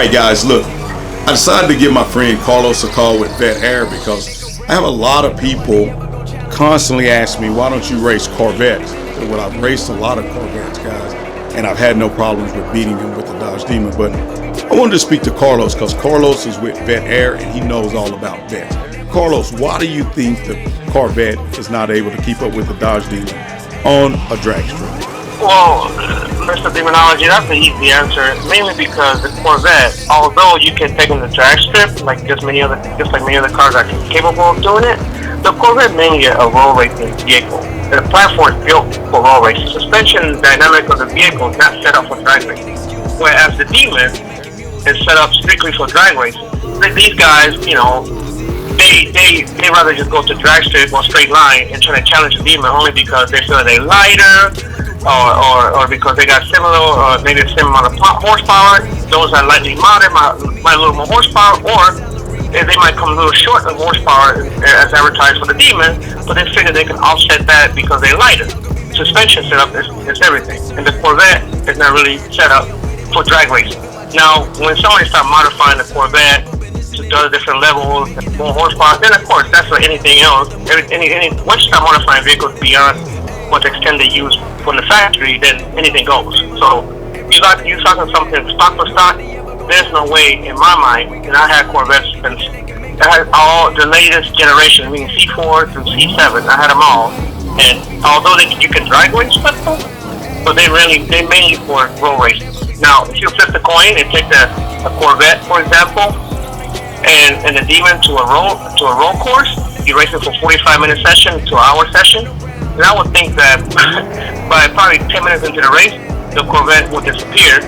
right, guys, look, I decided to give my friend Carlos a call with Vet Air because I have a lot of people constantly ask me, why don't you race Corvettes? Well, I've raced a lot of Corvettes, guys, and I've had no problems with beating them with the Dodge Demon. But I wanted to speak to Carlos because Carlos is with Vet Air and he knows all about vets. Carlos, why do you think the Corvette is not able to keep up with the Dodge Demon on a drag strip? Well, Mr. Demonology, that's the easy answer. Mainly because the Corvette, although you can take in the drag strip, like many other cars are capable of doing it, the Corvette mainly a road racing vehicle. The platform is built for road racing. Suspension dynamic of the vehicle is not set up for drag racing, whereas the Demon is set up strictly for drag racing. These guys, they rather just go to drag strip or straight line and try to challenge the Demon only because they feel they're lighter, or because they got similar, or maybe a similar amount of horsepower. Those are lightly modded, might a little more horsepower, or they might come a little short of horsepower as advertised for the Demon, but they figure they can offset that because they're lighter. Suspension setup is everything, and the Corvette is not really set up for drag racing. Now, when somebody starts modifying the Corvette to other different levels, more horsepower, then of course that's like anything else. Once you start modifying vehicles beyond what's extended use from the factory, then anything goes. So you talking something stock for stock, there's no way in my mind, and I had Corvettes since I had all the latest generation, meaning C4 through C7. I had them all, and although you can drag race with them, but they mainly for road racing. Now, if you flip the coin and take a Corvette, for example, and the Demon to a road course, you race it for 45-minute session to an hour session, then I would think that by probably 10 minutes into the race, the Corvette would disappear.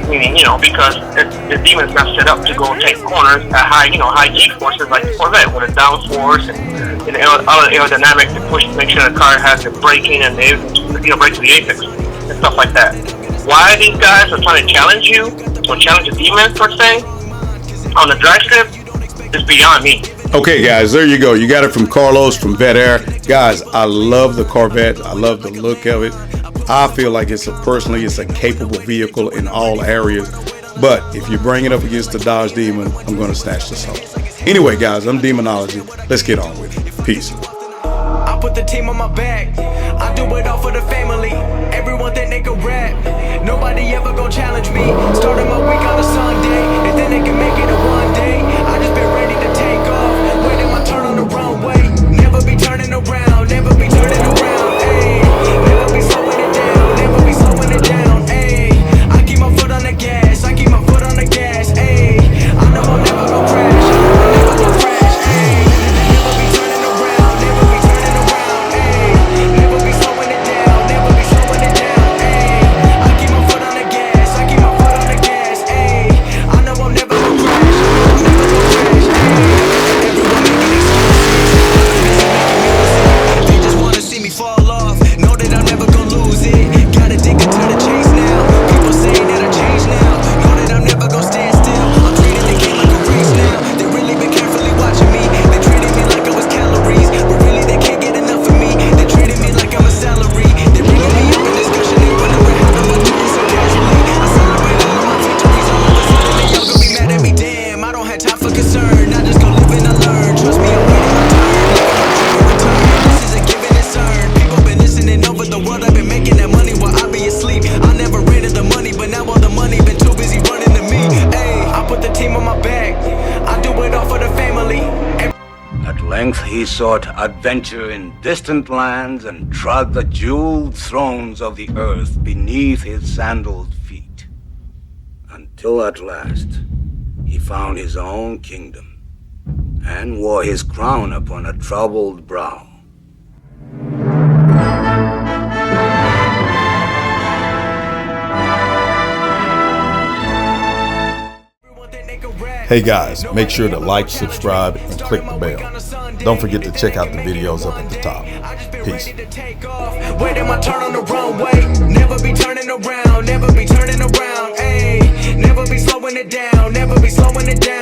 Meaning, because the Demon's not set up to go take corners at high G forces like the Corvette with a downforce and other aerodynamics to make sure the car has the braking and brake to the apex and stuff like that. Why these guys are trying to challenge you or challenge the Demon per se on the drag strip is beyond me. Okay, guys, there you go. You got it from Carlos from Vet Air. Guys, I love the Corvette. I love the look of it. I feel like it's a capable vehicle in all areas. But if you bring it up against the Dodge Demon, I'm going to snatch this off. Anyway, guys, I'm Demonology. Let's get on with it. Peace. I put the team on my back. I do it all for the family. Everyone think they can rap. Nobody ever gonna challenge me. Starting my week on a Sunday, and then they can make it a one day. I just been ready to take off, waiting my turn on the runway. Never be turning around, never be turning around. Ayy, never be slowing it down, never be slowing it down. Ayy, I keep my foot on the gas, I keep my foot on the gas. Ayy, I know I'm never gonna crash, I know I'm never gonna crash. Ayy, never be turning around, never be turning around. Ayy, never be slowing it down, never be slowing it down. Ayy, I keep my foot on the gas, I keep my foot on the gas. Ayy, I know I'm never gonna crash, I know I'm never gonna crash. Ayy, everyone making excuses, they just wanna see me fall off. Know that I'm never gonna lose it. Got addicted to the chase now. People say that I changed now. Know that I'm never gonna stand still. I'm treating the game like a race now. They really been carefully watching me. They treated me like I was calories, but really they can't get enough of me. They treated me like I'm a salary. They bringing me up in discussion. They wonder what happened, but do it so casually. I celebrated all my victories. All of a sudden they all gonna be mad at me. Damn, I don't have time for concern. I just go live and I learn. Trust me, I'm waiting my turn. Looking my dream return. This is a given and earn. People been listening over the world. I've been making that money while I be asleep. I never rated the money, but now all the money been too busy running to me. Ayy, I put the team on my back. I do it all for the family. At length he sought adventure in distant lands and trod the jeweled thrones of the earth beneath his sandaled feet. Until at last he found his own kingdom and wore his crown upon a troubled brow. Hey guys, make sure to like, subscribe, and click the bell. Don't forget to check out the videos up at the top. Peace. Waiting my turn on the runway. Never be turning around, never be turning around. Ayy, never be slowing it down, never be slowing it down.